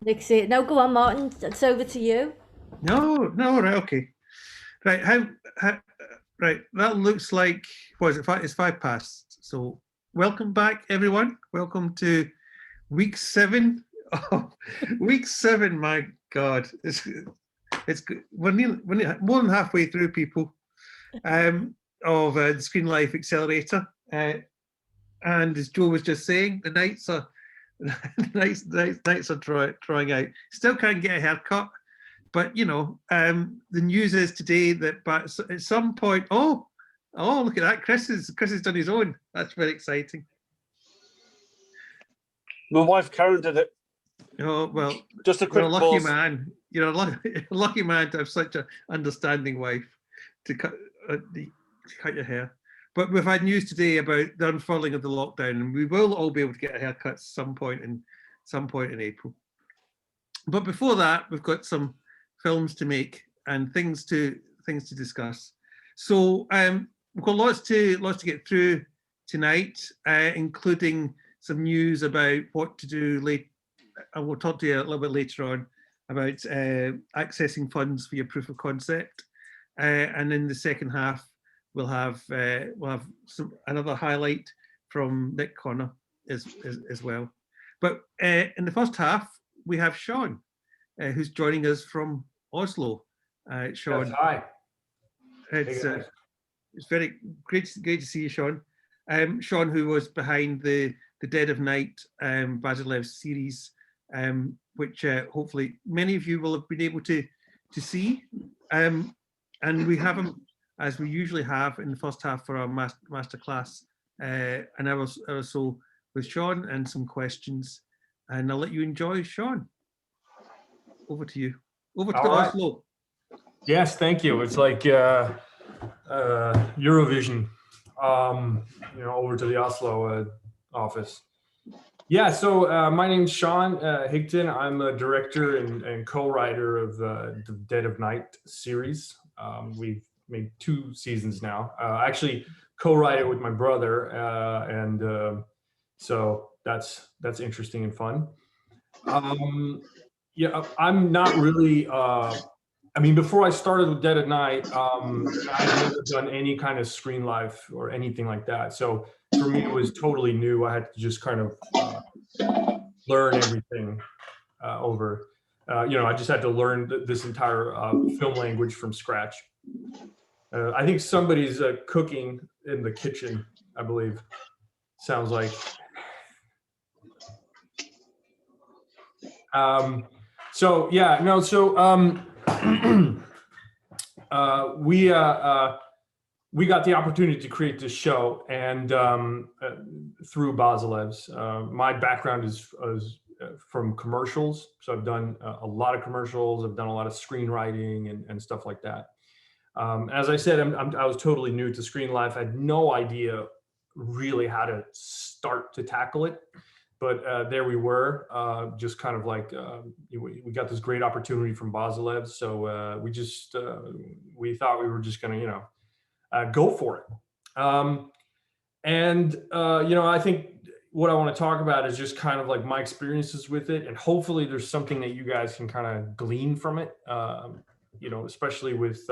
Exciting. Now go on, Martin. It's over to you. No, right, okay. Right, right, that looks like, what is it, it's 5 past. So welcome back, everyone. Welcome to week 7. Oh, week 7, my God. We're more than halfway through, people, of the Screen Life Accelerator. And as Joe was just saying, the nights are nights are drawing out. Still can't get a haircut. But, you know, the news is today that at some point, oh, look at that. Chris has done his own. That's very exciting. My wife Karen did it. Oh, well, just a quick you're a lucky pause. man. You're a lucky man to have such an understanding wife to cut your hair. But we've had news today about the unfurling of the lockdown, and we will all be able to get a haircut at some point in April. But before that, we've got some films to make and things to discuss. So we've got lots to get through tonight, including some news about what to do late. I will talk to you a little bit later on about accessing funds for your proof of concept, and in the second half we'll have another highlight from Nick Connor as well. But in the first half we have Shaun, who's joining us from Oslo. Shaun, yes, hi. It's very great to see you, Shaun. Shaun, who was behind the Dead of Night Bazelev series, which hopefully many of you will have been able to see. And we have him, as we usually have in the first half for our masterclass, an hour or so with Shaun and some questions. And I'll let you enjoy Shaun. Over to you. Over to Oslo. Yes, thank you. It's like Eurovision, over to the Oslo office. Yeah, so my name's Shaun Higton. I'm a director and co-writer of the Dead of Night series. We've made 2 seasons now. I actually co-write it with my brother, and so that's interesting and fun. Yeah, I'm not really, before I started with Dead at Night, I've never done any kind of screen life or anything like that. So for me, it was totally new. I had to just kind of learn everything over. I just had to learn this entire film language from scratch. I think somebody's cooking in the kitchen, I believe. Sounds like. We got the opportunity to create this show, and through Bazelev's. My background is from commercials, so I've done a lot of commercials. I've done a lot of screenwriting and stuff like that. As I said, I was totally new to screen life. I had no idea really how to start to tackle it. But there we were, just kind of like, we got this great opportunity from Bazelev. So we thought we were just going to, go for it. I think what I want to talk about is just kind of like my experiences with it. And hopefully there's something that you guys can kind of glean from it, especially with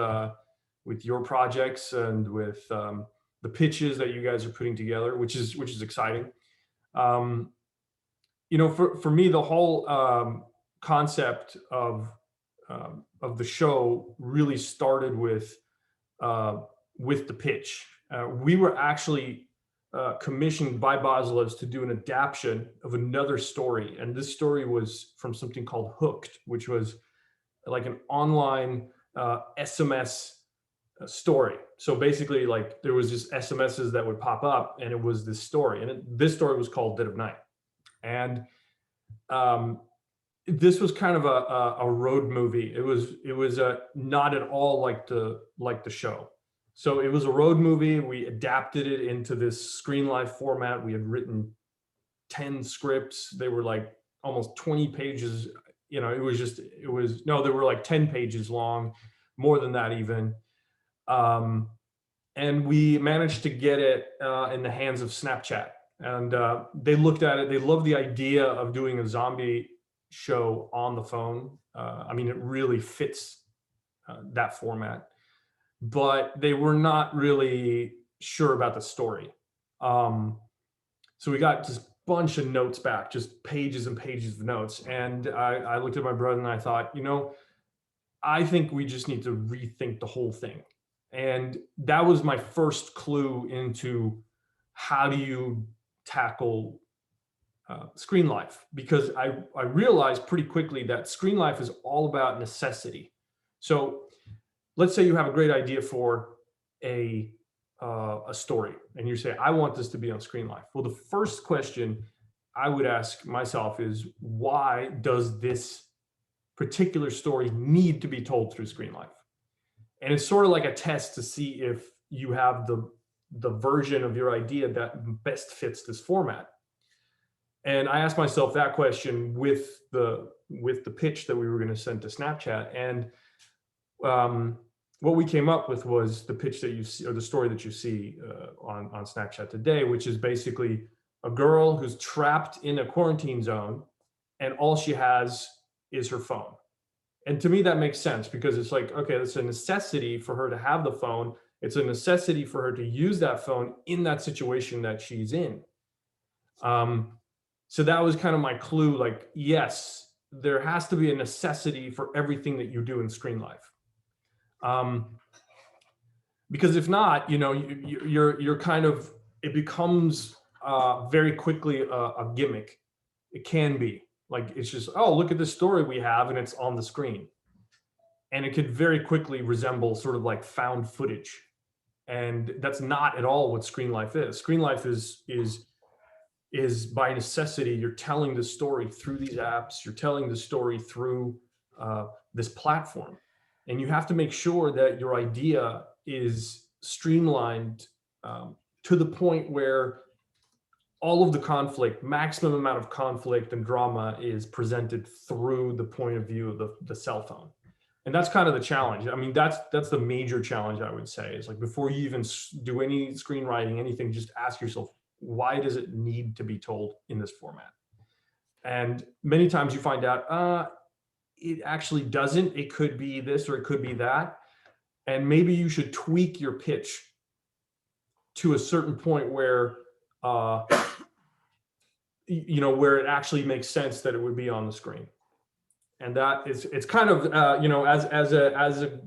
your projects and with the pitches that you guys are putting together, which is exciting. For me, the whole concept of the show really started with the pitch. We were actually commissioned by Bazelev to do an adaptation of another story, and this story was from something called Hooked, which was like an online SMS story. So basically, like there was just SMSs that would pop up, and it was this story, and this story was called Dead of Night. And this was kind of a road movie. It was not at all like the show. So it was a road movie. We adapted it into this screen life format. We had written 10 scripts. They were like almost 20 pages. They were like 10 pages long, more than that even. And we managed to get it in the hands of Snapchat. And they looked at it. They loved the idea of doing a zombie show on the phone. I mean, it really fits that format, but they were not really sure about the story. So we got just bunch of notes back, just pages and pages of notes. And I looked at my brother and I thought, I think we just need to rethink the whole thing. And that was my first clue into how do you tackle screen life, because I realized pretty quickly that screen life is all about necessity. So let's say you have a great idea for a story and you say, I want this to be on Screen Life. Well, the first question I would ask myself is, why does this particular story need to be told through Screen Life? And it's sort of like a test to see if you have the version of your idea that best fits this format. And I asked myself that question with the pitch that we were going to send to Snapchat. And what we came up with was the pitch that you see, or the story that you see on Snapchat today, which is basically a girl who's trapped in a quarantine zone and all she has is her phone. And to me, that makes sense, because it's like, okay, it's a necessity for her to have the phone. It's a necessity for her to use that phone in that situation that she's in. So that was kind of my clue, like, yes, there has to be a necessity for everything that you do in Screen Life. Because if not, you're kind of, it becomes very quickly a gimmick. It can be like, it's just, oh, look at this story we have and it's on the screen. And it could very quickly resemble sort of like found footage. And that's not at all what Screen Life is. Screen Life is by necessity, you're telling the story through these apps, you're telling the story through this platform. And you have to make sure that your idea is streamlined to the point where all of the conflict, maximum amount of conflict and drama is presented through the point of view of the cell phone. And that's kind of the challenge. I mean, that's the major challenge, I would say, is like, before you even do any screenwriting, anything, just ask yourself, why does it need to be told in this format? And many times you find out, it actually doesn't. It could be this or it could be that. And maybe you should tweak your pitch to a certain point where, where it actually makes sense that it would be on the screen. And that is, it's kind of, as a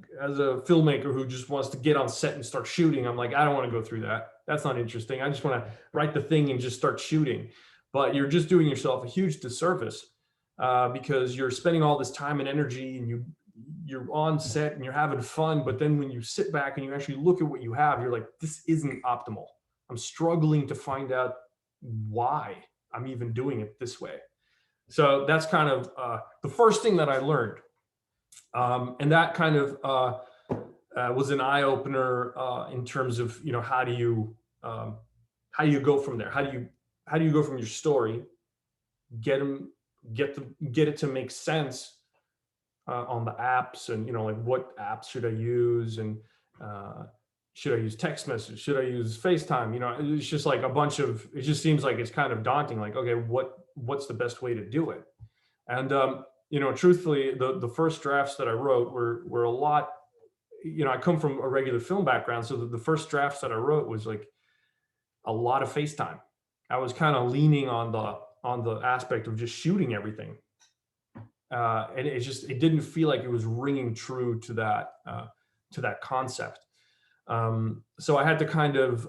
filmmaker who just wants to get on set and start shooting, I'm like, I don't want to go through that. That's not interesting. I just want to write the thing and just start shooting. But you're just doing yourself a huge disservice because you're spending all this time and energy, and you're on set and you're having fun. But then when you sit back and you actually look at what you have, you're like, this isn't optimal. I'm struggling to find out why I'm even doing it this way. So that's kind of the first thing that I learned. And that kind of was an eye opener in terms of, how do you go from there? How do you go from your story, get it to make sense on the apps, and, like, what apps should I use? And should I use text message? Should I use FaceTime? It's just like a bunch of, it just seems like it's kind of daunting. Like, okay, what's the best way to do it? And, truthfully, the first drafts that I wrote were a lot, I come from a regular film background. So the first drafts that I wrote was like a lot of FaceTime. I was kind of leaning on the aspect of just shooting everything. And it didn't feel like it was ringing true to that concept. So I had to kind of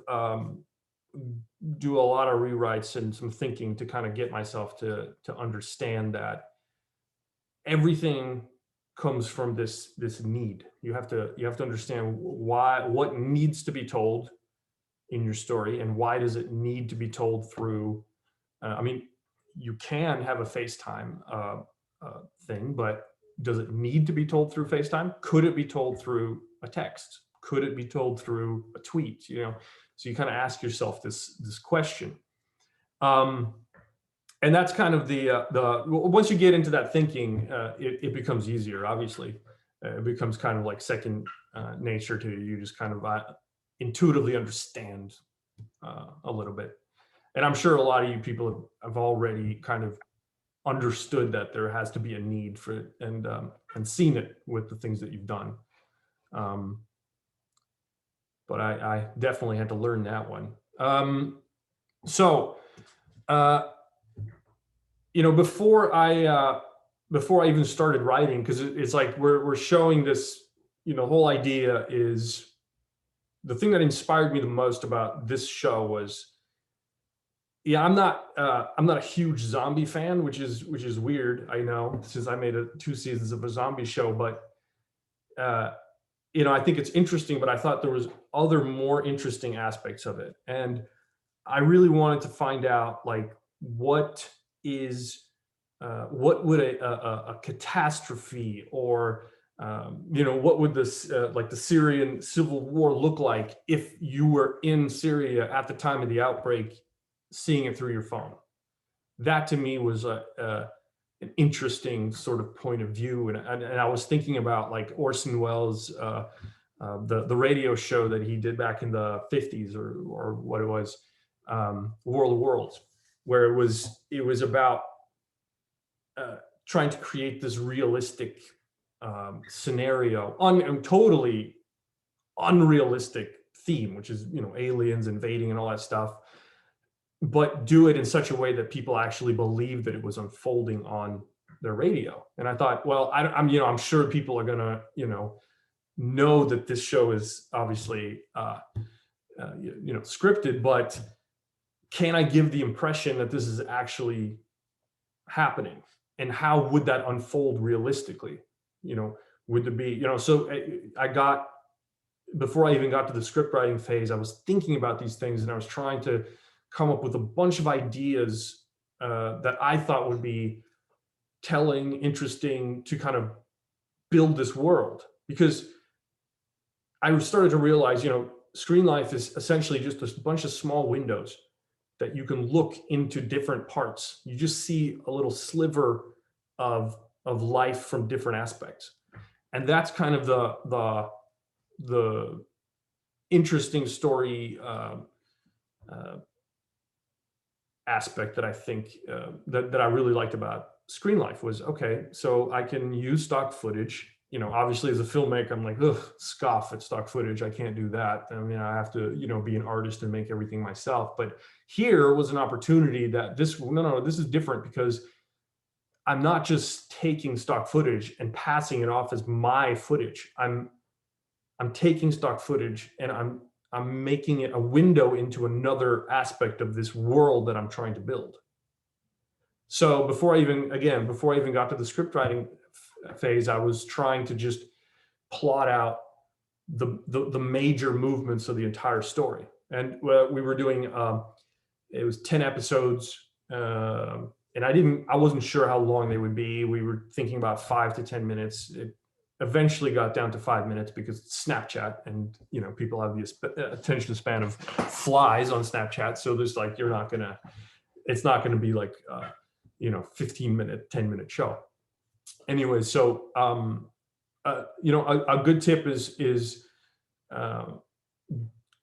do a lot of rewrites and some thinking to kind of get myself to understand that everything comes from this need. You have to understand what needs to be told in your story, and why does it need to be told through. You can have a FaceTime thing, but does it need to be told through FaceTime? Could it be told through a text? Could it be told through a tweet? So you kind of ask yourself this question. And that's kind of the once you get into that thinking, it becomes easier. Obviously, it becomes kind of like second nature to you. You just kind of intuitively understand a little bit. And I'm sure a lot of you people have already kind of understood that there has to be a need for it, and seen it with the things that you've done. But I definitely had to learn that one. Before I even started writing, because it's like we're showing this, whole idea is the thing that inspired me the most about this show was, I'm not a huge zombie fan, which is weird, I know, since I made 2 seasons of a zombie show, but I think it's interesting, but I thought there was other more interesting aspects of it. And I really wanted to find out, like, what would a catastrophe, or, what would this, like the Syrian civil war look like if you were in Syria at the time of the outbreak, seeing it through your phone. That to me was an interesting sort of point of view. And I was thinking about, like, Orson Welles, the radio show that he did back in the 50s or what it was, World of Worlds, where it was about trying to create this realistic scenario on totally unrealistic theme, which is, aliens invading and all that stuff, but do it in such a way that people actually believe that it was unfolding on their radio. And I thought, well, I'm sure people are gonna, know that this show is obviously, scripted, but can I give the impression that this is actually happening? And how would that unfold realistically? Would there be, so before I even got to the script writing phase, I was thinking about these things, and I was trying to come up with a bunch of ideas that I thought would be telling, interesting, to kind of build this world. Because I started to realize, screen life is essentially just a bunch of small windows that you can look into different parts. You just see a little sliver of life from different aspects. And that's kind of the interesting story aspect that I think that I really liked about Screen Life was, okay, so I can use stock footage. Obviously as a filmmaker, I'm like, ugh, scoff at stock footage. I can't do that. I mean, I have to, be an artist and make everything myself. But here was an opportunity that this is different, because I'm not just taking stock footage and passing it off as my footage. I'm taking stock footage and I'm making it a window into another aspect of this world that I'm trying to build. So before I even got to the script writing phase, I was trying to just plot out the major movements of the entire story. And we were doing, it was 10 episodes, and I wasn't sure how long they would be. We were thinking about 5 to 10 minutes. It eventually got down to 5 minutes because it's Snapchat, and people have the attention span of flies on Snapchat. So there's like, it's not gonna be like 15-minute, 10-minute show. Anyway, so a good tip is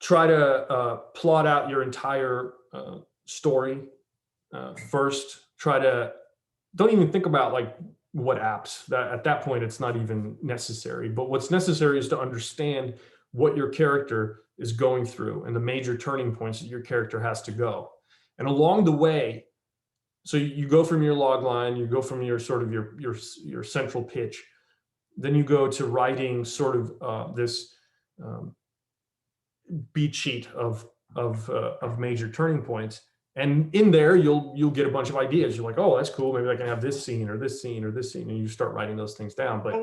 try to plot out your entire story first. Don't even think about like what apps. At that point, it's not even necessary. But what's necessary is to understand what your character is going through and the major turning points that your character has to go. And along the way, so you go from your log line, you go from your sort of your central pitch, then you go to writing sort of this beat sheet of major turning points. And in there, you'll get a bunch of ideas. You're like, oh, that's cool. Maybe I can have this scene or this scene or this scene, and you start writing those things down. But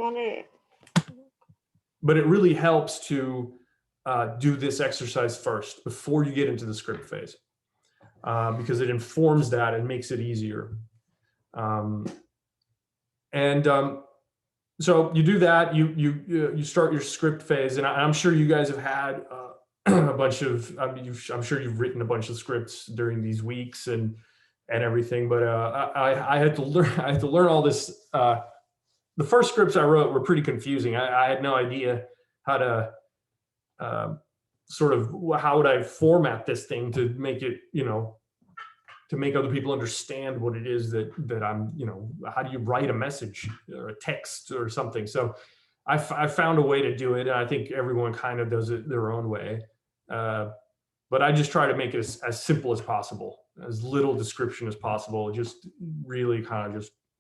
it really helps to do this exercise first before you get into the script phase, because it informs that and makes it easier. So you do that. You start your script phase, and I'm sure you guys have had a bunch of. I'm sure you've written a bunch of scripts during these weeks and everything. But I had to learn. I had to learn all this. The first scripts I wrote were pretty confusing. I had no idea how to sort of how would I format this thing to make it, to to make other people understand what it is that I'm, how do you write a message or a text or something? So I found a way to do it. And I think everyone kind of does it their own way. But I just try to make it as simple as possible, as little description as possible, just really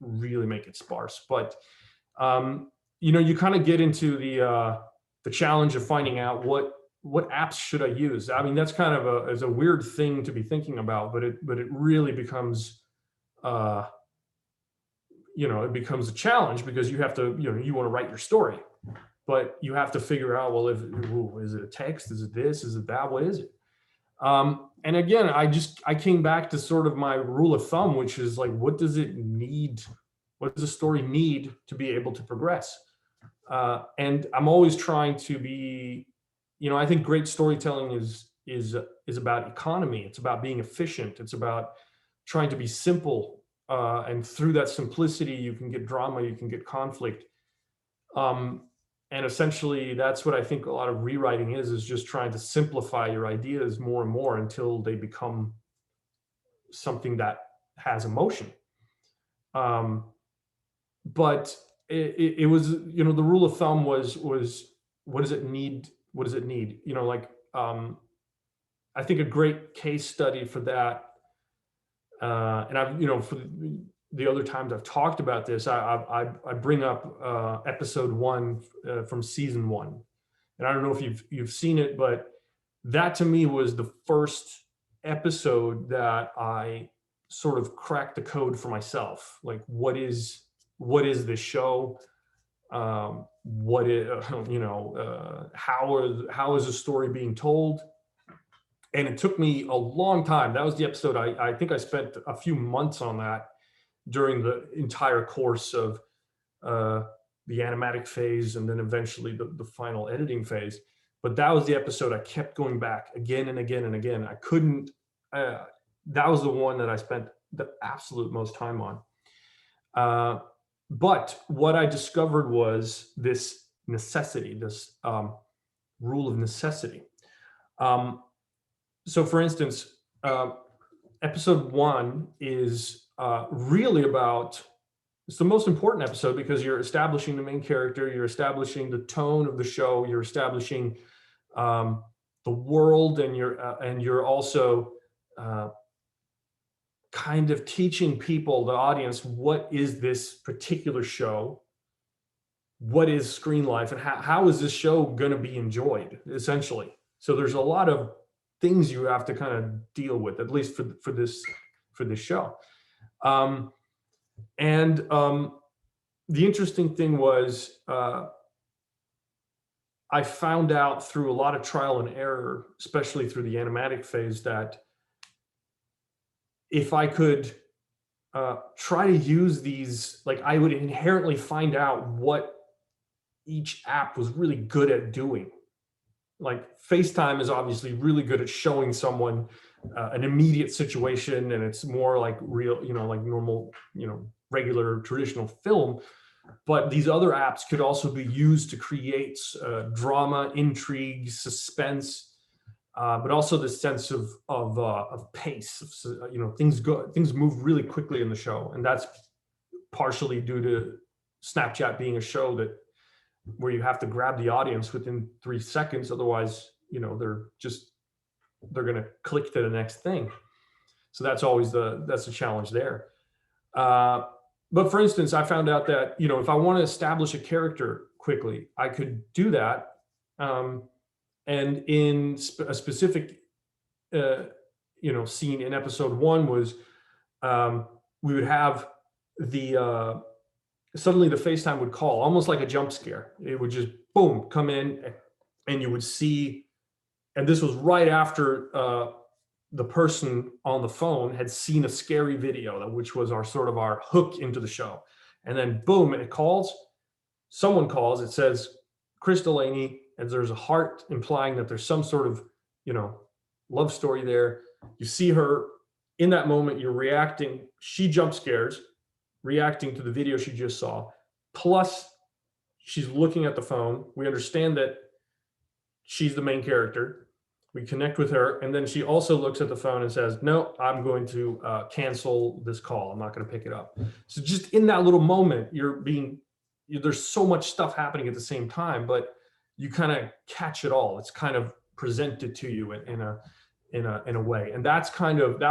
really make it sparse. But, you kind of get into the challenge of finding out what apps should I use? I mean, that's kind of is a weird thing to be thinking about, but it really becomes, it becomes a challenge because you have to, you want to write your story, but you have to figure out, well, is it a text? Is it this? Is it that? What is it? And again, I came back to sort of my rule of thumb, which is like, what does it need? What does a story need to be able to progress? And I'm always trying to be, I think great storytelling is about economy. It's about being efficient. It's about trying to be simple. And through that simplicity, you can get drama, you can get conflict. And essentially that's what I think a lot of rewriting is just trying to simplify your ideas more and more until they become something that has emotion. But it was, the rule of thumb was what does it need? What does it need? I think a great case study for that, and I've, for the other times I've talked about this, I bring up episode 1 from season 1, and I don't know if you've seen it, but that to me was the first episode that I sort of cracked the code for myself. Like, what is this show? What is, how is the story being told? And it took me a long time. That was the episode. I think I spent a few months on that during the entire course of the animatic phase and then eventually the final editing phase. But that was the episode I kept going back again and again and again. I couldn't, that was the one that I spent the absolute most time on. But what I discovered was this necessity, this rule of necessity. So for instance, episode 1 is really about, it's the most important episode because you're establishing the main character, you're establishing the tone of the show, you're establishing the world, and you're also kind of teaching people, the audience, what is this particular show? What is screen life, and how is this show going to be enjoyed, essentially? So there's a lot of things you have to kind of deal with, at least for this show. The interesting thing was, I found out through a lot of trial and error, especially through the animatic phase, that if I could try to use these, like, I would inherently find out what each app was really good at doing. Like FaceTime is obviously really good at showing someone an immediate situation, and it's more like real, like normal, regular traditional film. But these other apps could also be used to create drama, intrigue, suspense, but also the sense of pace. Things move really quickly in the show, and that's partially due to Snapchat being a show where you have to grab the audience within 3 seconds. Otherwise, they're going to click to the next thing. So that's always that's the challenge there. But for instance, I found out that, if I want to establish a character quickly, I could do that. And in a specific, scene in episode 1 was, we would have suddenly the FaceTime would call, almost like a jump scare. It would just, boom, come in, and you would see, and this was right after the person on the phone had seen a scary video, which was our hook into the show. And then boom, it calls, someone calls, it says, Chris Delaney, and there's a heart implying that there's some sort of, love story there. You see her in that moment, you're reacting, she jump scares, reacting to the video she just saw, plus she's looking at the phone. We understand that she's the main character. We connect with her, and then she also looks at the phone and says, no, I'm going to cancel this call. I'm not going to pick it up. So just in that little moment, there's so much stuff happening at the same time, but you kind of catch it all. It's kind of presented to you in a way. And that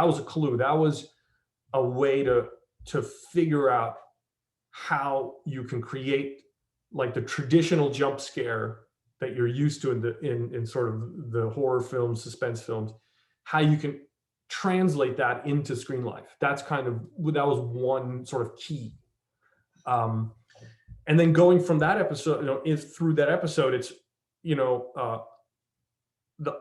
was a clue. That was a way to figure out how you can create like the traditional jump scare that you're used to in sort of the horror films, suspense films, how you can translate that into screen life. That was one sort of key. And then going from that episode, through that episode, it's, the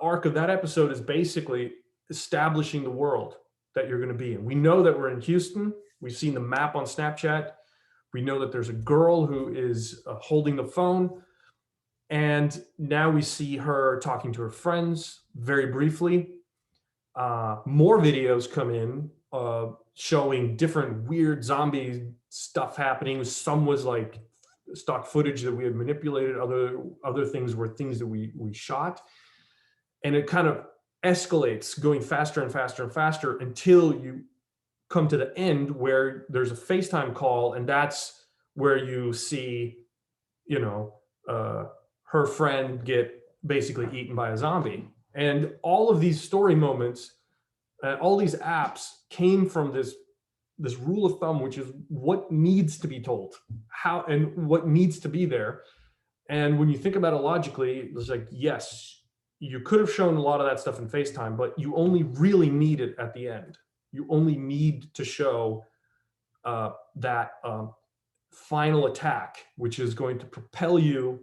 arc of that episode is basically establishing the world that you're going to be in. We know that we're in Houston. We've seen the map on Snapchat. We know that there's a girl who is holding the phone. And now we see her talking to her friends very briefly. More videos come in showing different weird zombie stuff happening. Some was like stock footage that we had manipulated. Other things were things that we shot. And it kind of escalates, going faster and faster and faster until you come to the end where there's a FaceTime call, and that's where you see, her friend get basically eaten by a zombie. And all of these story moments, all these apps came from this rule of thumb, which is what needs to be told, how and what needs to be there. And when you think about it logically, it's like, yes, you could have shown a lot of that stuff in FaceTime, but you only really need it at the end. You only need to show that final attack, which is going to propel you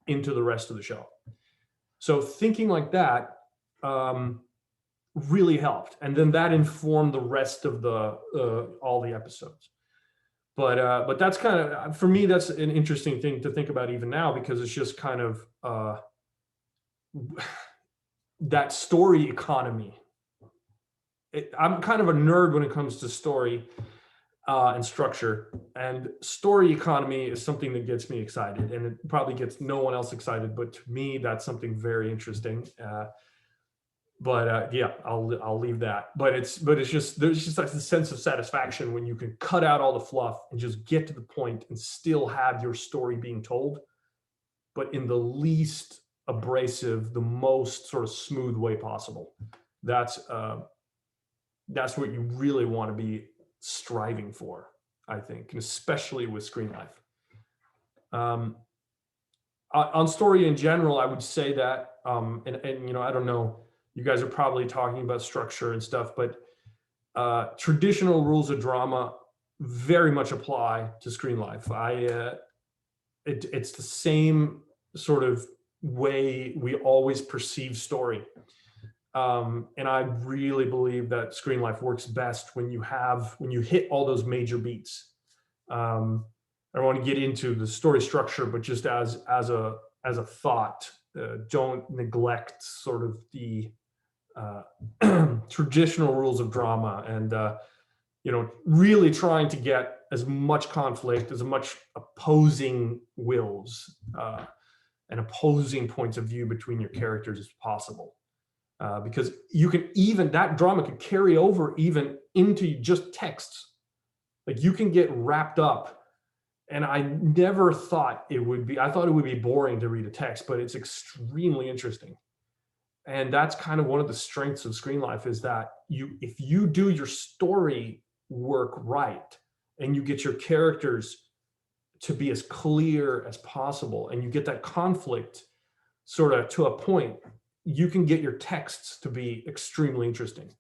into the rest of the show. So thinking like that really helped, and then that informed the rest of all the episodes. But that's kind of, for me, that's an interesting thing to think about even now, because it's just kind of that story economy. I'm kind of a nerd when it comes to story and structure, and story economy is something that gets me excited, and it probably gets no one else excited, but to me, that's something very interesting. Yeah, I'll leave that. But it's just, there's just like the sense of satisfaction when you can cut out all the fluff and just get to the point and still have your story being told, but in the least abrasive, the most sort of smooth way possible. That's what you really want to be striving for, I think, and especially with screen life. On story in general, I would say that, and I don't know, you guys are probably talking about structure and stuff, but traditional rules of drama very much apply to screen life. It's the same sort of way we always perceive story. And I really believe that screen life works best when you hit all those major beats. I don't want to get into the story structure, but just as a thought, don't neglect sort of the traditional rules of drama, and really trying to get as much conflict, as much opposing wills and opposing points of view between your characters as possible. Because that drama could carry over even into just texts. Like, you can get wrapped up, and I never thought it would be, I thought it would be boring to read a text, but it's extremely interesting. And that's kind of one of the strengths of screen life, is that if you do your story work right, and you get your characters to be as clear as possible, and you get that conflict sort of to a point, you can get your texts to be extremely interesting.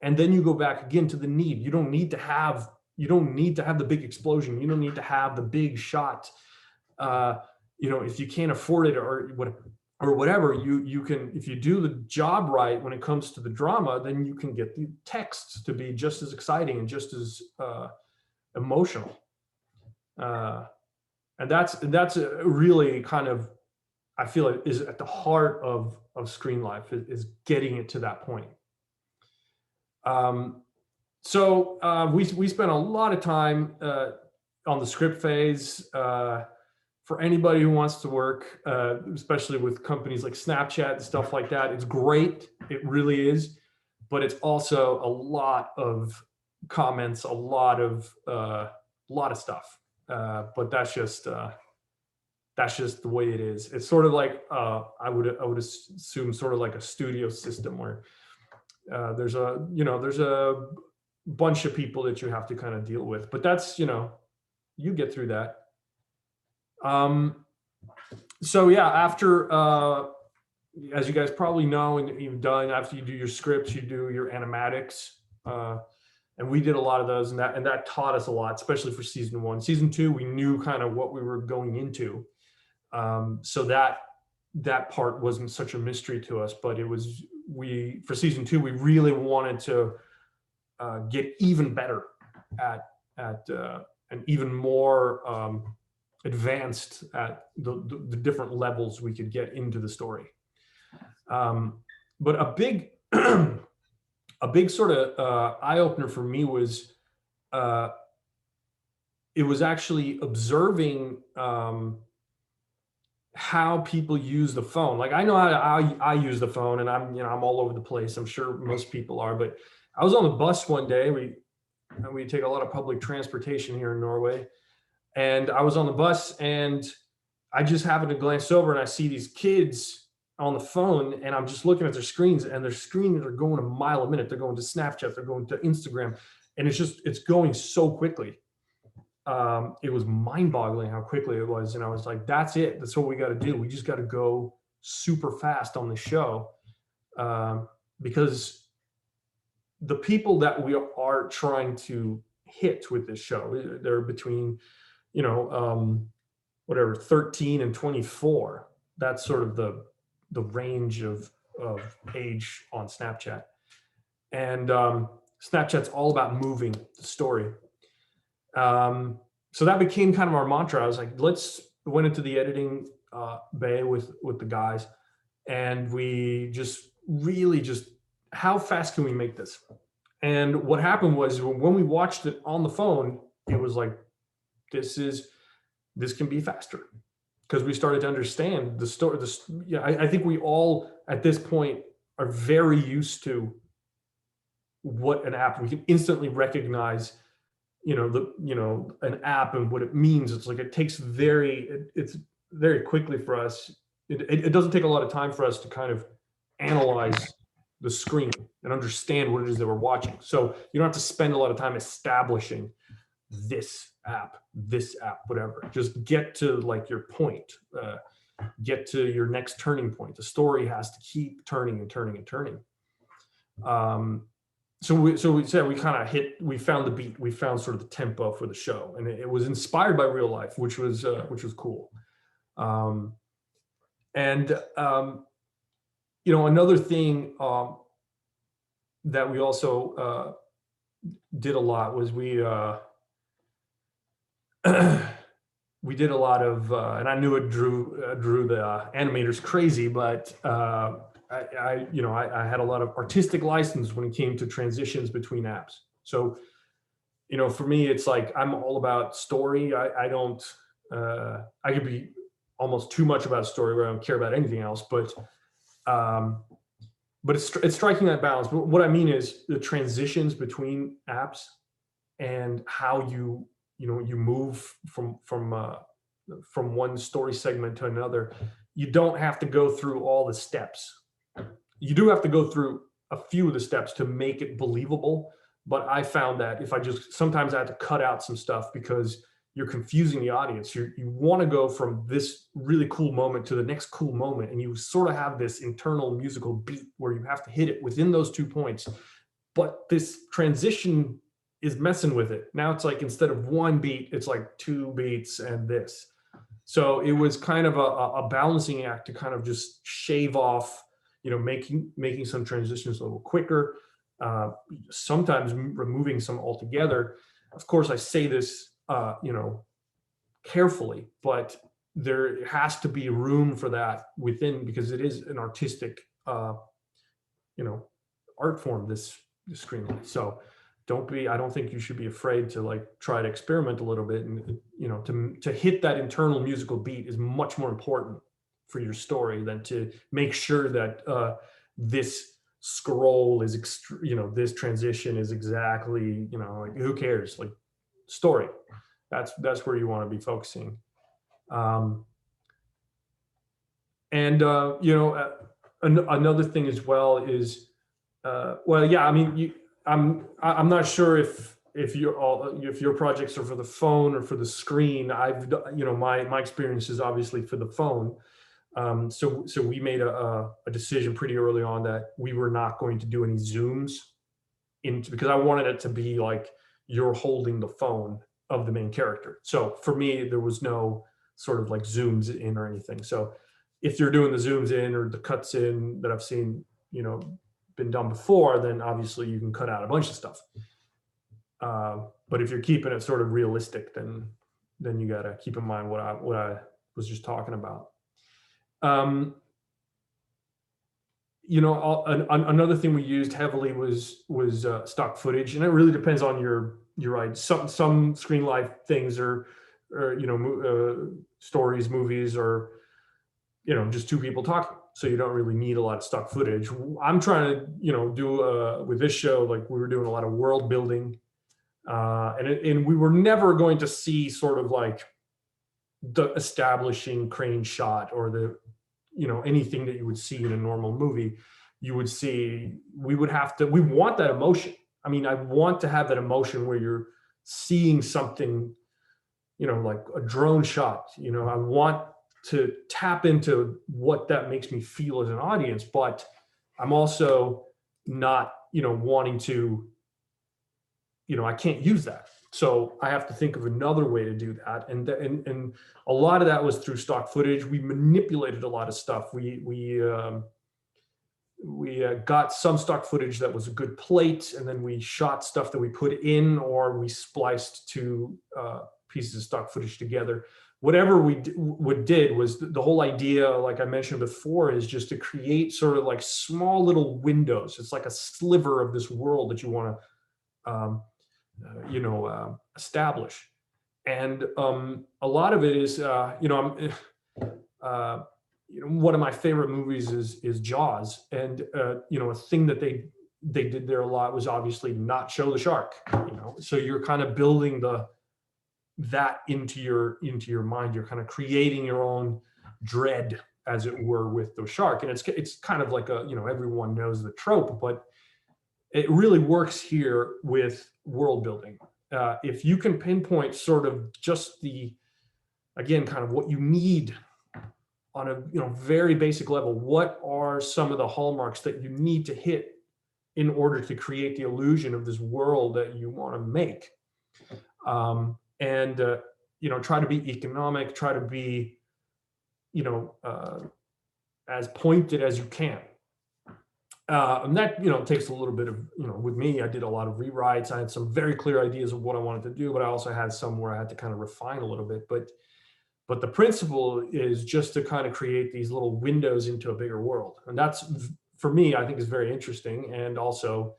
And then you go back again to the need. You don't need to have the big explosion. You don't need to have the big shot. If you can't afford it or whatever, you can, if you do the job right when it comes to the drama, then you can get the texts to be just as exciting and just as emotional. And that's a really kind of, I feel it is at the heart of screen life, is getting it to that point. So we spent a lot of time on the script phase. For for anybody who wants to work, especially with companies like Snapchat and stuff like that. It's great. It really is. But it's also a lot of comments, a lot of stuff. But that's just the way it is. It's sort of like I would assume sort of like a studio system where there's a bunch of people that you have to kind of deal with. But that's, you get through that. So yeah, after as you guys probably know, and you've done, after you do your scripts, you do your animatics, and we did a lot of those, and that taught us a lot, especially for season 1. Season 2, we knew kind of what we were going into, so that part wasn't such a mystery to us. But it was, for season 2, we really wanted to get even better at and even more advanced at the different levels we could get into the story. But a big sort of eye-opener for me was it was actually observing how people use the phone. Like, I know how I use the phone, and I'm all over the place. I'm sure most people are. But I was on the bus one day. We take a lot of public transportation here in Norway. And I was on the bus, and I just happened to glance over, and I see these kids on the phone, and I'm just looking at their screens, and their screens are going a mile a minute. They're going to Snapchat, they're going to Instagram, and it's going so quickly. It was mind-boggling how quickly it was. And I was like, that's it. That's what we got to do. We just got to go super fast on the show, because the people that we are trying to hit with this show, they're between, 13 and 24. That's sort of the range of age on Snapchat. And Snapchat's all about moving the story. So that became kind of our mantra. I was like, went into the editing bay with the guys, and we really how fast can we make this? And what happened was, when we watched it on the phone, it was like, this can be faster, because we started to understand the story. I think we all at this point are very used to what an app, we can instantly recognize, an app and what it means. It's like, it's very quickly for us. It doesn't take a lot of time for us to kind of analyze the screen and understand what it is that we're watching. So you don't have to spend a lot of time establishing this app, whatever. Just get to like your point, get to your next turning point. The story has to keep turning and turning and turning. So we said we found the beat, we found sort of the tempo for the show, and it was inspired by real life, which was cool. Another thing that we also did a lot was we did a lot of, and I knew it drew the animators crazy, but I had a lot of artistic license when it came to transitions between apps. So, for me, it's like, I'm all about story. I could be almost too much about a story where I don't care about anything else, but it's striking that balance. But what I mean is the transitions between apps and how you move from one story segment to another. You don't have to go through all the steps. You do have to go through a few of the steps to make it believable. But I found that sometimes I had to cut out some stuff because you're confusing the audience. You want to go from this really cool moment to the next cool moment, and you sort of have this internal musical beat where you have to hit it within those 2 points. But this transition is messing with it. Now it's like, instead of 1 beat, it's like 2 beats and this. So it was kind of a balancing act to kind of just shave off, making some transitions a little quicker, sometimes removing some altogether. Of course, I say this, carefully, but there has to be room for that within, because it is an artistic, art form, this screenplay. So I don't think you should be afraid to like try to experiment a little bit, and to hit that internal musical beat is much more important for your story than to make sure that this scroll is this transition is exactly, like, who cares? Like, story, that's where you want to be focusing. Another thing as well is, I'm not sure if your projects are for the phone or for the screen. My experience is obviously for the phone. So we made a decision pretty early on that we were not going to do any zooms because I wanted it to be like you're holding the phone of the main character. So for me, there was no sort of like zooms in or anything. So if you're doing the zooms in or the cuts in that I've seen, been done before, then obviously you can cut out a bunch of stuff. But if you're keeping it sort of realistic, then you got to keep in mind what I was just talking about. Another thing we used heavily was stock footage, and it really depends on your right. Some screen live things are stories, movies, or just two people talking, so you don't really need a lot of stock footage. I'm trying to do with this show, like, we were doing a lot of world building, and we were never going to see sort of like the establishing crane shot or the anything that you would see in a normal movie. You would see, we want that emotion. I mean, I want to have that emotion where you're seeing something, like a drone shot. I want to tap into what that makes me feel as an audience, but I'm also not, wanting to, I can't use that. So I have to think of another way to do that. And a lot of that was through stock footage. We manipulated a lot of stuff. We got some stock footage that was a good plate, and then we shot stuff that we put in, or we spliced two pieces of stock footage together. Whatever we did was the whole idea, like I mentioned before, is just to create sort of like small little windows. It's like a sliver of this world that you want to establish. And a lot of it is, one of my favorite movies is Jaws, and a thing that they did there a lot was obviously not show the shark. So you're kind of building that into your mind. You're kind of creating your own dread, as it were, with the shark. And it's kind of like everyone knows the trope, but it really works here with world building. If you can pinpoint sort of just kind of what you need on a very basic level, what are some of the hallmarks that you need to hit in order to create the illusion of this world that you want to make, and try to be economic, try to be as pointed as you can. And that, takes a little bit of, with me, I did a lot of rewrites. I had some very clear ideas of what I wanted to do, but I also had some where I had to kind of refine a little bit. But the principle is just to kind of create these little windows into a bigger world. And that's, for me, I think is very interesting, and also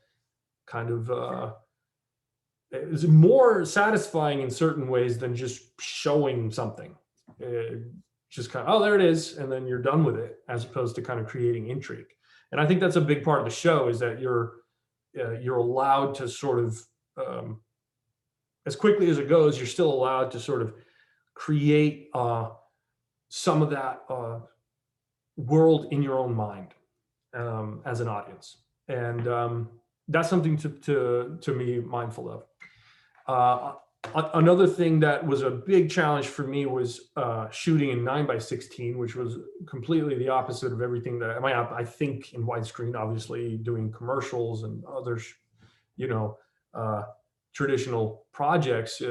kind of is more satisfying in certain ways than just showing something. Just kind of, oh, there it is, and then you're done with it, as opposed to kind of creating intrigue. And I think that's a big part of the show, is that you're allowed to sort of, as quickly as it goes, you're still allowed to sort of create some of that world in your own mind as an audience. And that's something to be mindful of. Another thing that was a big challenge for me was shooting in 9:16, which was completely the opposite of everything that I think in widescreen. Obviously, doing commercials and other, traditional projects,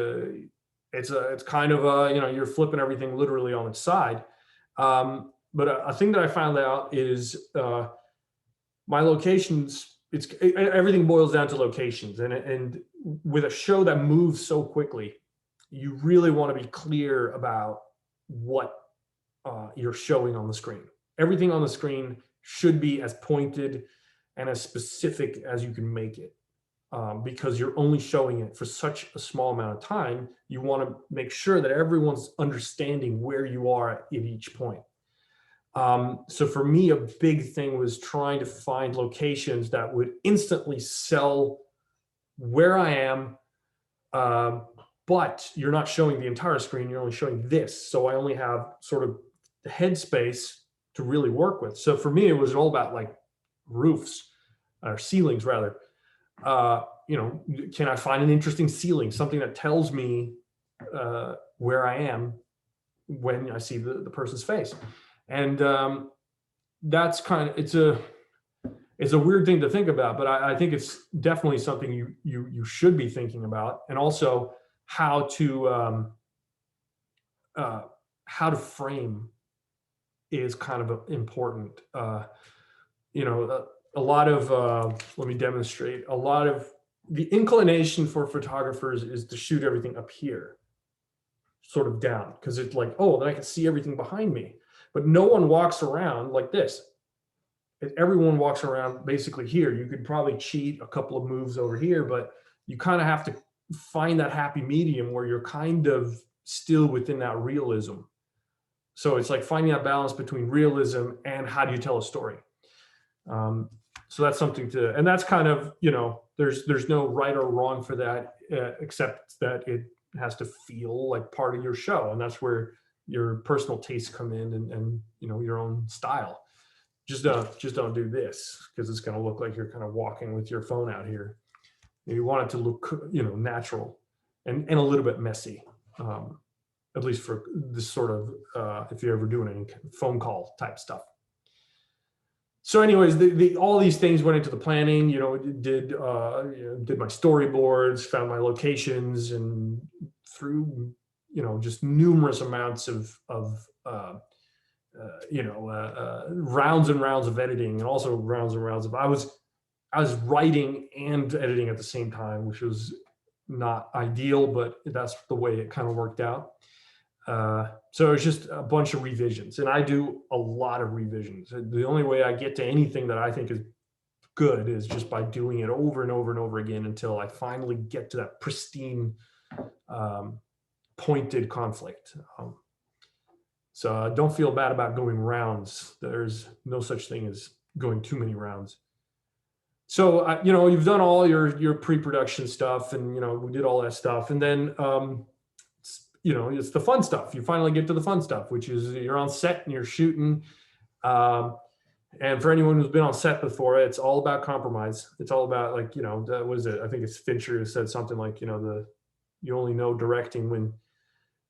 it's kind of you're flipping everything literally on its side. But a thing that I found out is my locations. Everything boils down to locations, and with a show that moves so quickly, you really want to be clear about what you're showing on the screen. Everything on the screen should be as pointed and as specific as you can make it. because you're only showing it for such a small amount of time. You want to make sure that everyone's understanding where you are at each point. So for me, a big thing was trying to find locations that would instantly sell where I am, but you're not showing the entire screen, you're only showing this. So I only have sort of the headspace to really work with. So for me, it was all about like roofs or ceilings rather. You know, can I find an interesting ceiling, something that tells me where I am when I see the person's face? And that's kind of, it's a weird thing to think about, but I think it's definitely something you should be thinking about. And also how to frame is kind of important. You know, a lot of, let me demonstrate, a lot of the inclination for photographers is to shoot everything up here, sort of down, because it's like, oh, then I can see everything behind me. But no one walks around like this. Everyone walks around basically here. You could probably cheat a couple of moves over here, but you kind of have to find that happy medium where you're kind of still within that realism. So it's like finding that balance between realism and how do you tell a story. So that's something to, and that's kind of, you know, there's no right or wrong for that, except that it has to feel like part of your show. And that's where your personal tastes come in and you know, your own style. Just don't do this because it's going to look like you're kind of walking with your phone out here. You want it to look, you know, natural and a little bit messy, at least for this sort of, if you're ever doing any phone call type stuff. So anyways, all these things went into the planning, you know, did my storyboards, found my locations, and through, you know, just numerous amounts of rounds and rounds of editing, and also rounds and rounds of, I was writing and editing at the same time, which was not ideal, but that's the way it kind of worked out. So it's just a bunch of revisions, and I do a lot of revisions. The only way I get to anything that I think is good is just by doing it over and over and over again until I finally get to that pristine, pointed conflict. So don't feel bad about going rounds. There's no such thing as going too many rounds. So, you know, you've done all your pre-production stuff, and, you know, we did all that stuff. And then, you know, it's the fun stuff. You finally get to the fun stuff, which is you're on set and you're shooting. And for anyone who's been on set before, it's all about compromise. It's all about, like, you know, what is it? I think it's Fincher who said something like, you know, you only know directing when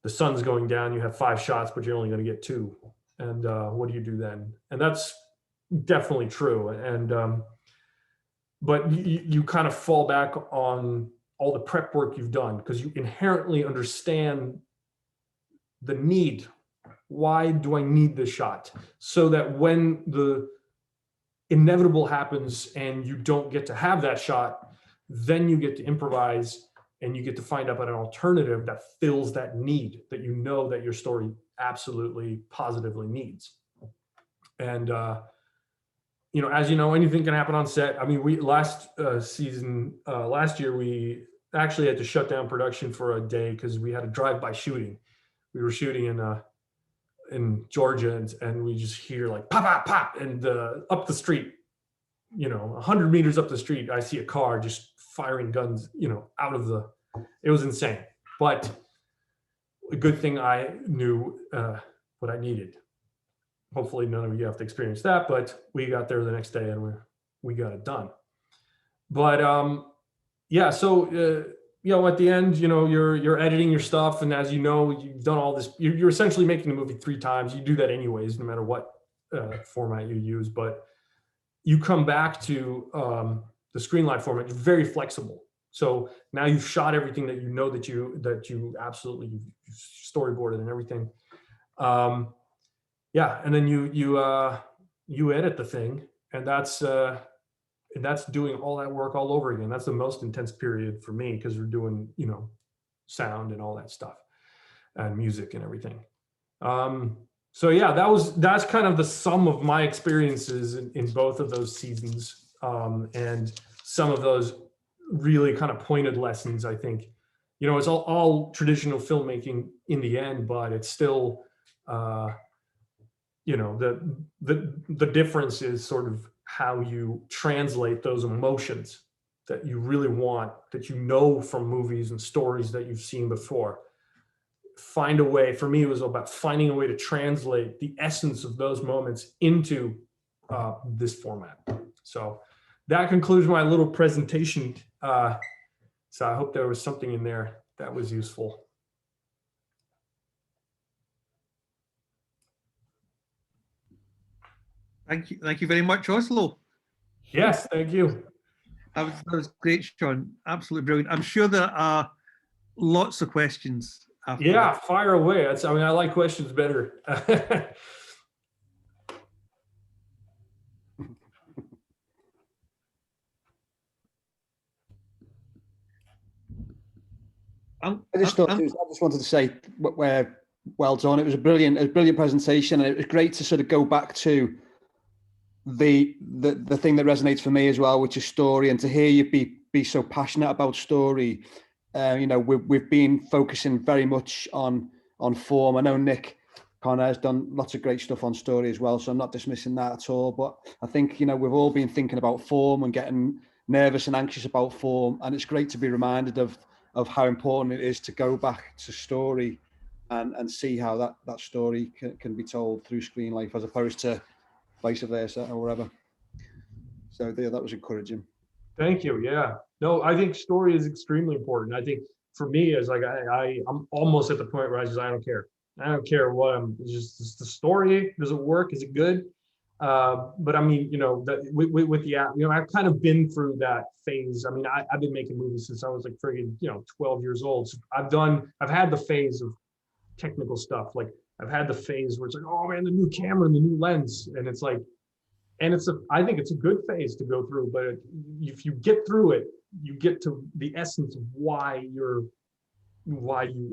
the sun's going down, you have 5 shots, but you're only going to get 2. And what do you do then? And that's definitely true. And, but you kind of fall back on all the prep work you've done because you inherently understand the need. Why do I need this shot? So that when the inevitable happens and you don't get to have that shot, then you get to improvise and you get to find out an alternative that fills that need that you know that your story absolutely positively needs. And, you know, as you know, anything can happen on set. I mean, last year, we actually had to shut down production for a day because we had a drive-by shooting. We were shooting in Georgia, and we just hear like pop, pop, pop, and up the street, you know, 100 meters up the street, I see a car just firing guns, you know, out of it was insane. But a good thing I knew what I needed. Hopefully none of you have to experience that, but we got there the next day and we got it done. But yeah, so you know, at the end, you know, you're editing your stuff, and as you know, you've done all this. You're essentially making the movie 3 times. You do that anyways, no matter what format you use. But you come back to the Screenlight format. You're very flexible. So now you've shot everything that you know that you absolutely you've storyboarded and everything. Yeah, and then you edit the thing, and that's doing all that work all over again. That's the most intense period for me because we're doing, you know, sound and all that stuff, and music and everything. So yeah, that's kind of the sum of my experiences in both of those seasons, and some of those really kind of pointed lessons, I think. It's all traditional filmmaking in the end, but it's still, the difference is sort of how you translate those emotions that you really want, that from movies and stories that you've seen before. Find a way. For me, it was about finding a way to translate the essence of those moments into this format. So that concludes my little presentation. So I hope there was something in there that was useful. Thank you very much, Oslo. Yes, thank you. That was great, Shaun. Absolutely brilliant. I'm sure there are lots of questions. Yeah, fire away. I like questions better. I just wanted to say, well done. It was a brilliant presentation, and it was great to sort of go back to the thing that resonates for me as well, which is story, and to hear you be so passionate about story. We've been focusing very much on form. I know Nick Connor has done lots of great stuff on story as well, so I'm not dismissing that at all. But I think we've all been thinking about form and getting nervous and anxious about form, and it's great to be reminded of how important it is to go back to story and see how that story can be told through screen life as opposed to vice versa or whatever. So yeah, that was encouraging. Thank you. Yeah. No, I think story is extremely important. I think for me, it's like I'm almost at the point where I don't care. I don't care what just the story. Does it work? Is it good? But I mean, that with the app, I've kind of been through that phase. I mean, I've been making movies since I was like friggin', 12 years old. So I've had the phase of technical stuff. Like I've had the phase where it's like, oh man, the new camera and the new lens. And it's like, I think it's a good phase to go through, but if you get through it, you get to the essence of why you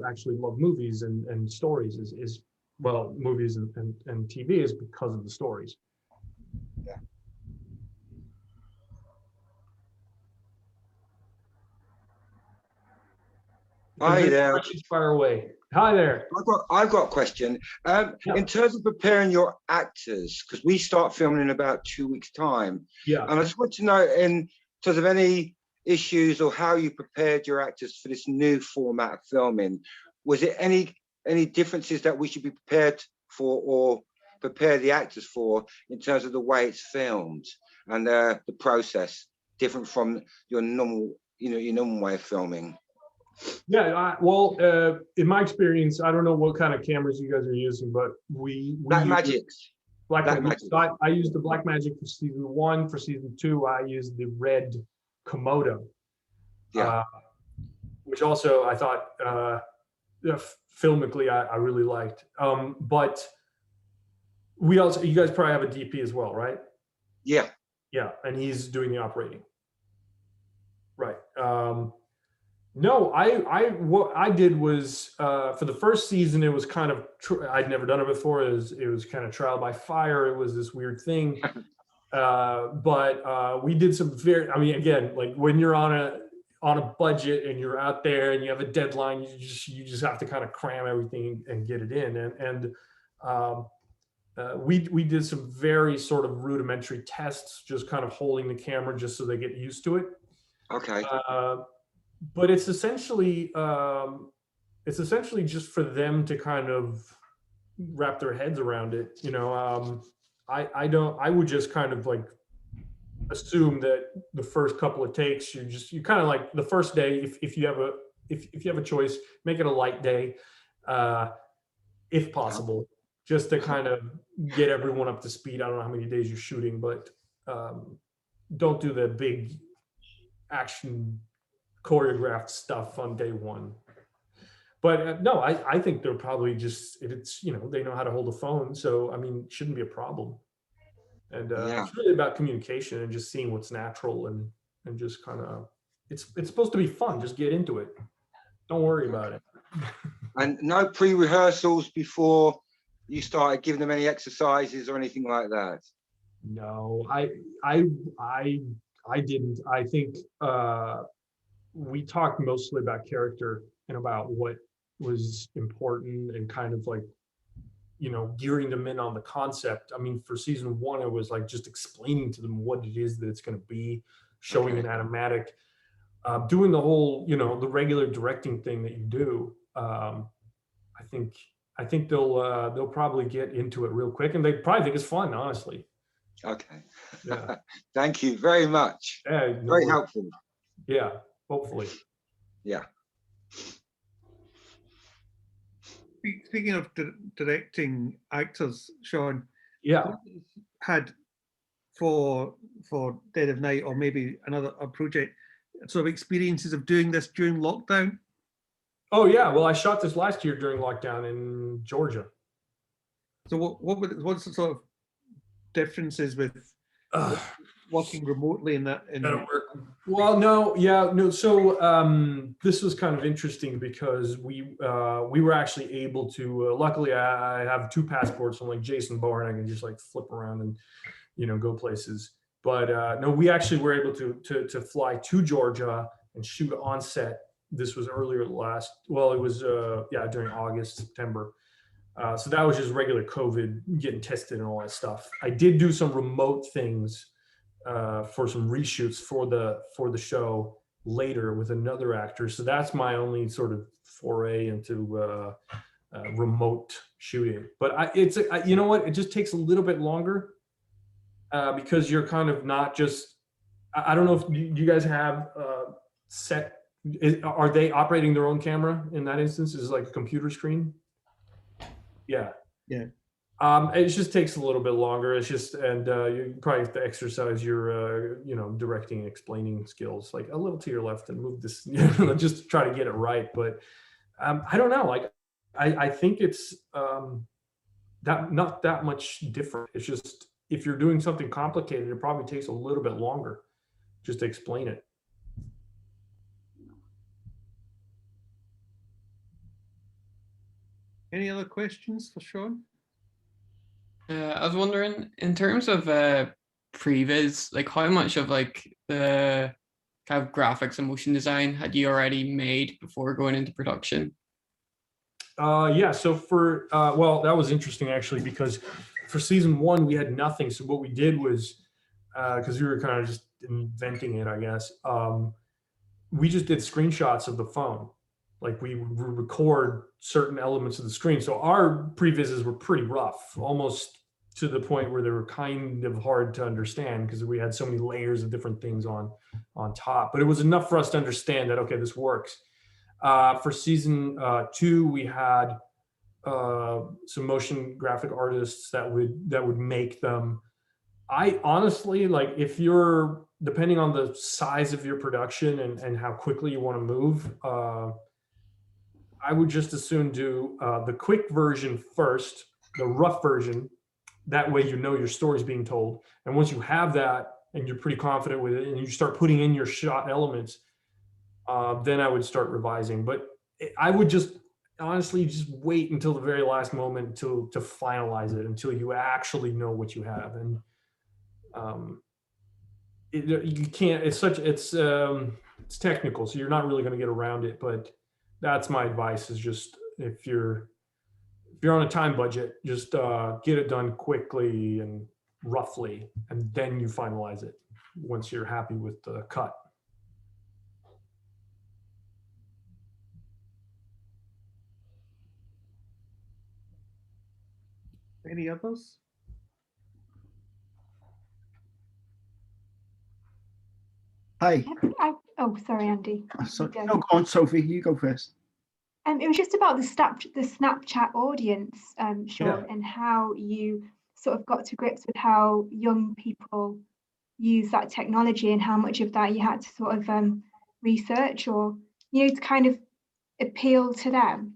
actually love movies and stories is movies and TV is because of the stories. Yeah. Hi there. Fire away. Hi there. I've got a question. Yeah. In terms of preparing your actors, because we start filming in about 2 weeks' time. Yeah. And I just want to know, in terms of any issues or how you prepared your actors for this new format of filming, was it any differences that we should be prepared for or prepare the actors for in terms of the way it's filmed and the process different from your normal, your normal way of filming? Yeah, in my experience, I don't know what kind of cameras you guys are using, but we Blackmagic. I used the Blackmagic for season 1. For season 2, I used the red Komodo. Yeah. Which also I thought filmically I really liked. But you guys probably have a DP as well, right? Yeah. Yeah, and he's doing the operating. Right. No, what I did was for the first season, it was kind of I'd never done it before. It was kind of trial by fire. It was this weird thing, but we did some again, like when you're on a budget and you're out there and you have a deadline, you just have to kind of cram everything and get it in. And we did some very sort of rudimentary tests, just kind of holding the camera just so they get used to it. Okay. But it's essentially just for them to kind of wrap their heads around it. I would just kind of like assume that the first couple of takes, you kind of like the first day, if you have a choice, make it a light day, if possible, just to kind of get everyone up to speed. I don't know how many days you're shooting, but don't do the big action choreographed stuff on day 1. But no, I think they're probably just, it's, they know how to hold a phone. So, I mean, it shouldn't be a problem. And it's really about communication and just seeing what's natural and just kind of, it's supposed to be fun. Just get into it. Don't worry about it. And no pre-rehearsals before you started giving them any exercises or anything like that? No, I didn't. I think we talked mostly about character and about what was important and kind of like, you know, gearing them in on the concept. I mean, for season 1, it was like just explaining to them what it is that it's going to be, showing an animatic, doing the whole, you know, the regular directing thing that you do. I think they'll probably get into it real quick, and they probably think it's fun, honestly. Okay. Yeah. Thank you very much. Yeah, no Very worries. helpful. Yeah, hopefully. Yeah. Speaking of directing actors, Shaun, Yeah. had for Dead of Night or maybe a project, sort of experiences of doing this during lockdown? Oh yeah. Well, I shot this last year during lockdown in Georgia. So what's the sort of differences with working remotely in that? Well, no, yeah, no. So this was kind of interesting because we were actually able to. Luckily, I have 2 passports. I'm like Jason Bourne. I can just like flip around and, you know, go places. But no, we actually were able to fly to Georgia and shoot on set. This was earlier well, it was during August, September. So that was just regular COVID, getting tested and all that stuff. I did do some remote things for some reshoots for the show later with another actor. So that's my only sort of foray into remote shooting. But you know what? It just takes a little bit longer because you're kind of not just. I don't know if you guys have set. Are they operating their own camera in that instance? Is it like a computer screen? Yeah. Yeah. It just takes a little bit longer. It's just, and you probably have to exercise your, you know, directing and explaining skills, like a little to your left and move this, you know, just try to get it right. But I don't know. Like, I think it's that not that much different. It's just if you're doing something complicated, it probably takes a little bit longer just to explain it. Any other questions for Shaun? I was wondering, in terms of previs, like how much of like the kind of graphics and motion design had you already made before going into production? Yeah, so for, well, that was interesting actually, because for season 1, we had nothing. So what we did was, because we were kind of just inventing it, I guess, we just did screenshots of the phone. Like we would record certain elements of the screen. So our previses were pretty rough, almost to the point where they were kind of hard to understand because we had so many layers of different things on top. But it was enough for us to understand that, okay, this works. For season 2, we had some motion graphic artists that would make them. I honestly, like, if you're, depending on the size of your production and how quickly you want to move, I would just as soon do the quick version first, the rough version. That way, you know your story's being told. And once you have that and you're pretty confident with it and you start putting in your shot elements, then I would start revising. But I would just honestly just wait until the very last moment to finalize it, until you actually know what you have. And you can't, it's technical, so you're not really going to get around it. But that's my advice, is just if you're on a time budget, just get it done quickly and roughly, and then you finalize it once you're happy with the cut. Any others? Hi. Oh, sorry, Andy. No, go on, Sophie. You go first. It was just about the Snapchat audience, Shaun, and how you sort of got to grips with how young people use that technology and how much of that you had to sort of research or, to kind of appeal to them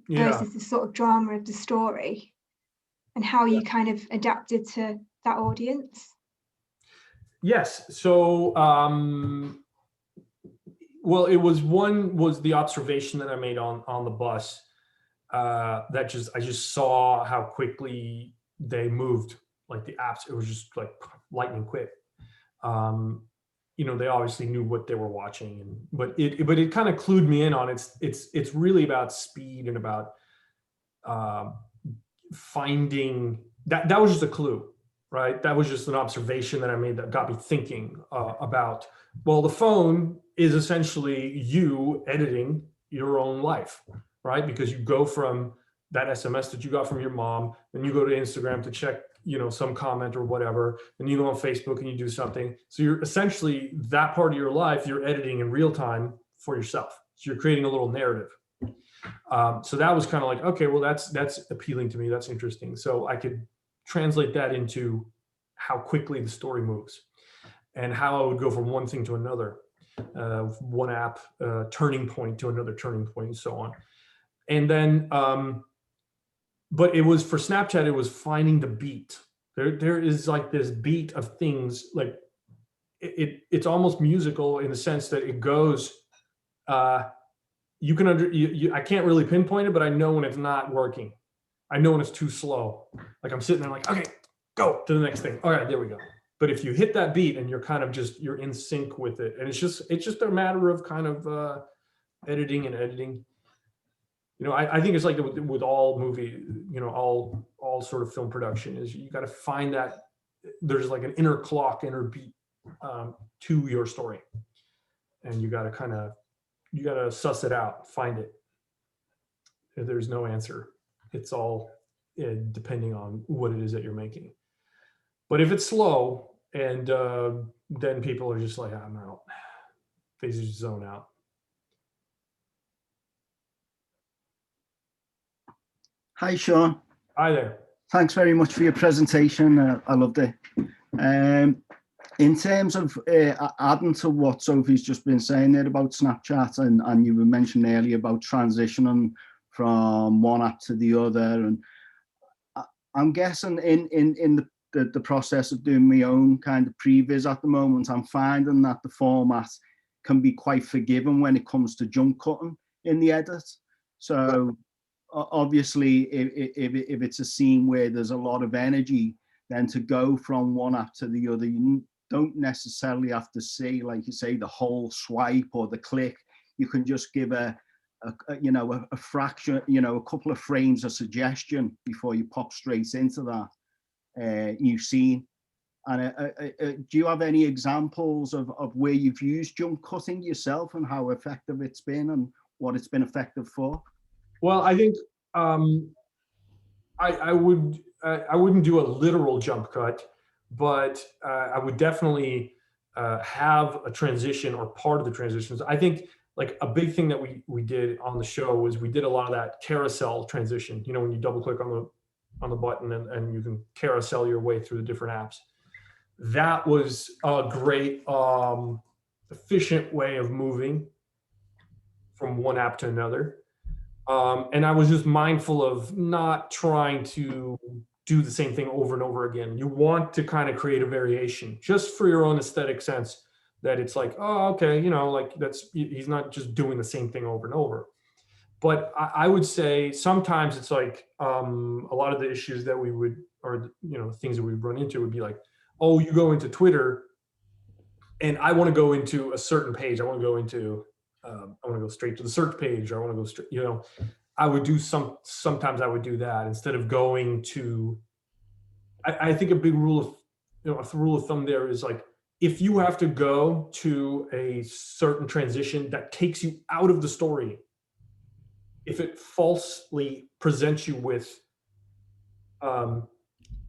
versus the sort of drama of the story, and how you kind of adapted to that audience. Yes. So, well, it was the observation that I made on the bus, that I just saw how quickly they moved, like the apps. It was just like lightning quick. you know, they obviously knew what they were watching, but it kind of clued me in on it's really about speed and about finding that was just a clue, right? That was just an observation that I made that got me thinking about, well, the phone is essentially you editing your own life, right? Because you go from that SMS that you got from your mom, then you go to Instagram to check, you know, some comment or whatever, and you go on Facebook and you do something. So you're essentially, that part of your life, you're editing in real time for yourself. So you're creating a little narrative. So that was kind of like, okay, well, that's appealing to me. That's interesting. So I could translate that into how quickly the story moves and how I would go from one thing to another, one app turning point to another turning point, and so on. And then, but it was for Snapchat, it was finding the beat. There is like this beat of things, like it's almost musical in the sense that it goes, you can I can't really pinpoint it, but I know when it's not working. I know when it's too slow. Like I'm sitting there like, okay, go to the next thing. All right, there we go. But if you hit that beat and you're kind of just, you're in sync with it, and it's just a matter of kind of editing. You know, I think it's like with all movie, you know, all sort of film production is you got to find that there's like an inner clock, inner beat to your story, and you got to suss it out, find it. There's no answer. It's all depending on what it is that you're making. But if it's slow, and then people are just like, I'm out. They just zone out. Hi, Shaun. Hi there. Thanks very much for your presentation. I loved it. In terms of adding to what Sophie's just been saying there about Snapchat, and you were mentioning earlier about transitioning from one app to the other, and I'm guessing in the process of doing my own kind of previs at the moment, I'm finding that the format can be quite forgiving when it comes to jump cutting in the edit. So obviously, if it's a scene where there's a lot of energy, then to go from one app to the other, you don't necessarily have to see, like you say, the whole swipe or the click. You can just give a fraction, you know, a couple of frames of suggestion before you pop straight into that new scene. And do you have any examples of where you've used jump cutting yourself and how effective it's been and what it's been effective for? Well, I think I wouldn't do a literal jump cut, but I would definitely have a transition or part of the transitions. I think like a big thing that we did on the show was we did a lot of that carousel transition. You know, when you double click on the button and you can carousel your way through the different apps. That was a great efficient way of moving from one app to another. And I was just mindful of not trying to do the same thing over and over again. You want to kind of create a variation just for your own aesthetic sense, that it's like, oh, okay, you know, like he's not just doing the same thing over and over. But I would say sometimes it's like a lot of the issues that we would, or, you know, things that we'd run into would be like, oh, you go into Twitter and I want to go into a certain page. I want to go into, I want to go straight to the search page, or I want to go straight, you know, I would do sometimes I would do that instead of going to, I think a big rule of, you know, a rule of thumb there is like, if you have to go to a certain transition that takes you out of the story, if it falsely presents you with,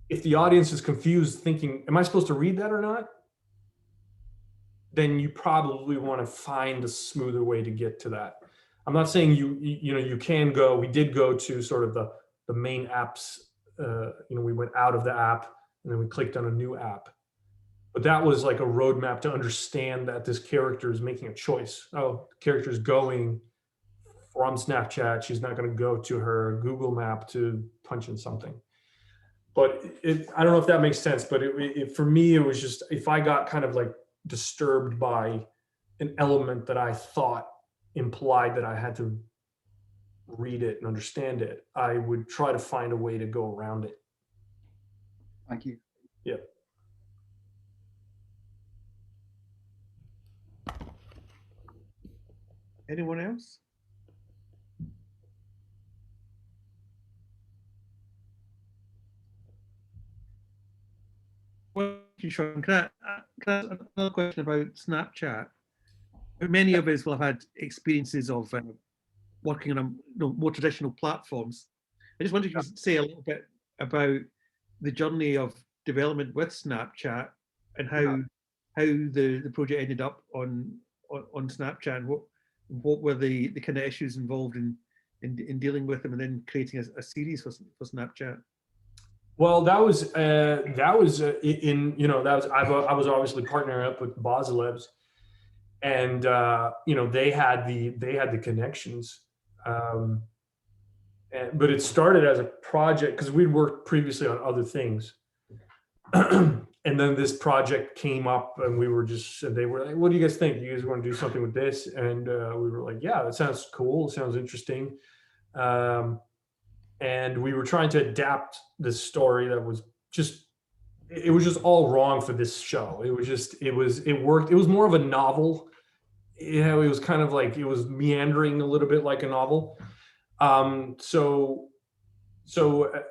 if the audience is confused thinking, am I supposed to read that or not? Then you probably want to find a smoother way to get to that. I'm not saying you can go, we did go to sort of the main apps, you know, we went out of the app and then we clicked on a new app. But that was like a roadmap to understand that this character is making a choice. Oh, the character is going from Snapchat. She's not going to go to her Google map to punch in something. But I don't know if that makes sense, but for me, it was just, if I got kind of like disturbed by an element that I thought implied that I had to read it and understand it, I would try to find a way to go around it. Thank you. Yeah. Anyone else? Well, thank you, Shaun. Can I ask another question about Snapchat? Many of us will have had experiences of working on more traditional platforms. I just wonder if you could say a little bit about the journey of development with Snapchat and how the project ended up on Snapchat, and what were the kind of issues involved in dealing with them, and then creating a series for Snapchat. Well, that was I was obviously partnering up with Bazelev's, and they had the connections, but it started as a project because we'd worked previously on other things, and then this project came up, and they were like, "What do you guys think? You guys want to do something with this?" And we were like, "Yeah, that sounds cool. It sounds interesting." And we were trying to adapt this story that was just all wrong for this show. It worked. It was more of a novel. It was kind of like, it was meandering a little bit like a novel. So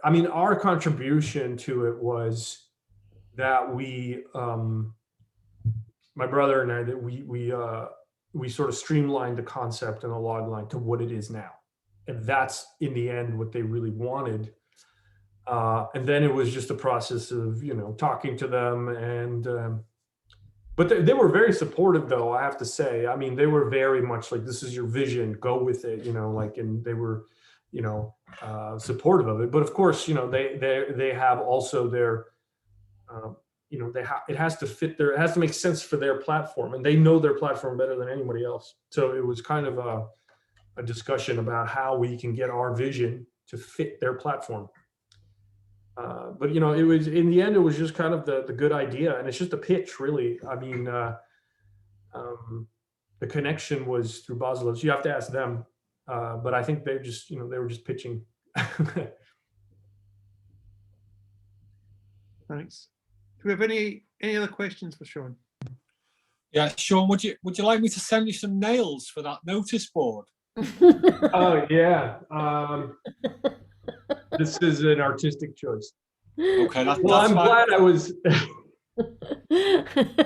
I mean, our contribution to it was that we, my brother and I, that we sort of streamlined the concept and the log line to what it is now. And that's in the end what they really wanted. And then it was just a process of, talking to them, and but they were very supportive, though, I have to say. I mean, they were very much like, "This is your vision, go with it," and they were, supportive of it. But of course, they have also their, it has to fit it has to make sense for their platform, and they know their platform better than anybody else. So it was kind of a discussion about how we can get our vision to fit their platform. But it was, in the end, it was just kind of the good idea, and it's just a pitch, really. I mean, the connection was through Bazelev. So you have to ask them, but I think they just, they were just pitching. Thanks. Do we have any other questions for Shaun? Yeah, Shaun, would you like me to send you some nails for that notice board? Oh yeah. This is an artistic choice. Okay, that's I'm fine. glad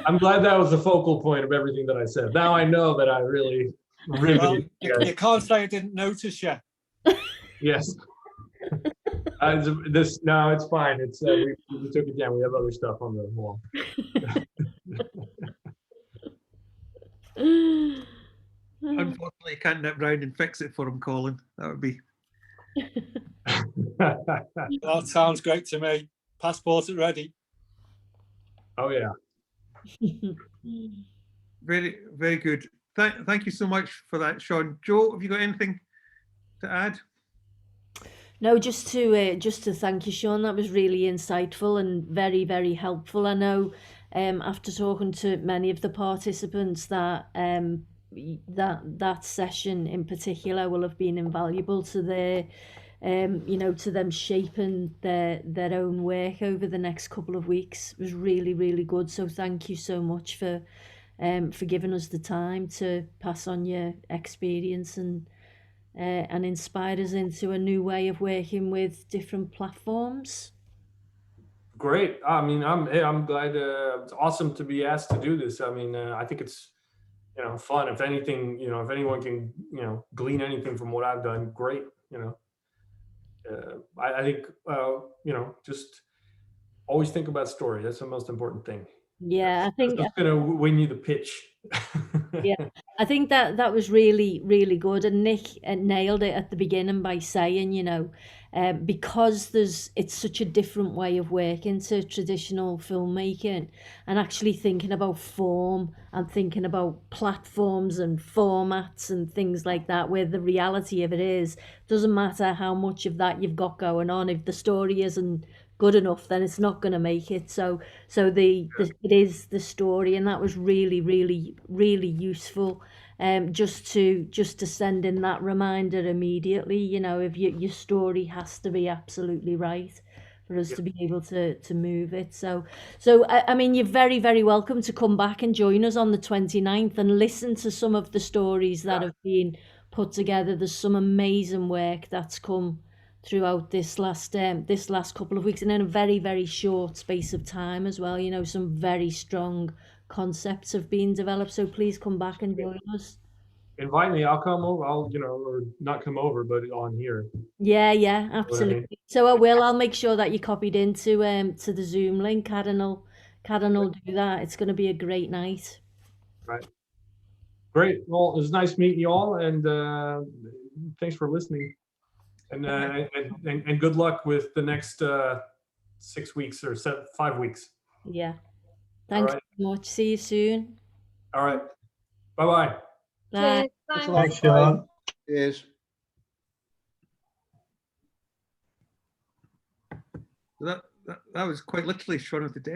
I'm glad that was the focal point of everything that I said. Now I know that I really riveted. Well, you can't say I didn't notice you. Yes. No, it's fine. It's we took it down. We have other stuff on the wall. Unfortunately, you can't nip round and fix it for him, Colin. That would be. That sounds great to me. Passport ready. Oh yeah. Very, very good. Thank you so much for that, Shaun. Joe, have you got anything to add? No, just to thank you, Shaun. That was really insightful and very, very helpful. I know after talking to many of the participants that that session in particular will have been invaluable to their to them shaping their own work over the next couple of weeks. It was really, really good. So thank you so much for giving us the time to pass on your experience and inspire us into a new way of working with different platforms. Great. I mean, I'm glad. It's awesome to be asked to do this. I mean, I think it's fun. If anything, if anyone can glean anything from what I've done, great. I think just always think about story. That's the most important thing. Yeah, I think that's going to win you the pitch. Yeah, I think that was really, really good, and Nick nailed it at the beginning by saying, because it's such a different way of working to traditional filmmaking, and actually thinking about form and thinking about platforms and formats and things like that, where the reality of it is, doesn't matter how much of that you've got going on, if the story isn't good enough, then it's not going to make it. So it is the story, and that was really, really, really useful. Just to send in that reminder immediately. If your story has to be absolutely right for us Yeah. to be able to move it. So I mean, you're very, very welcome to come back and join us on the 29th and listen to some of the stories that have been put together. There's some amazing work that's come throughout this last couple of weeks, and in a very, very short space of time as well. You know, some very strong concepts have been developed. So please come back and join us. Invite me, I'll come over. I'll, or not come over, but on here. Yeah, What I absolutely. mean. So I'll make sure that you're copied into to the Zoom link. Karen will do that. It's going to be a great night. Right. Great. Well, it was nice meeting you all, and thanks for listening. And good luck with the next 6 weeks or 5 weeks. Yeah. Thanks so much. See you soon. All right. Bye-bye. Bye. Thanks, Shaun. Cheers. That was quite literally Shaun of the Dead.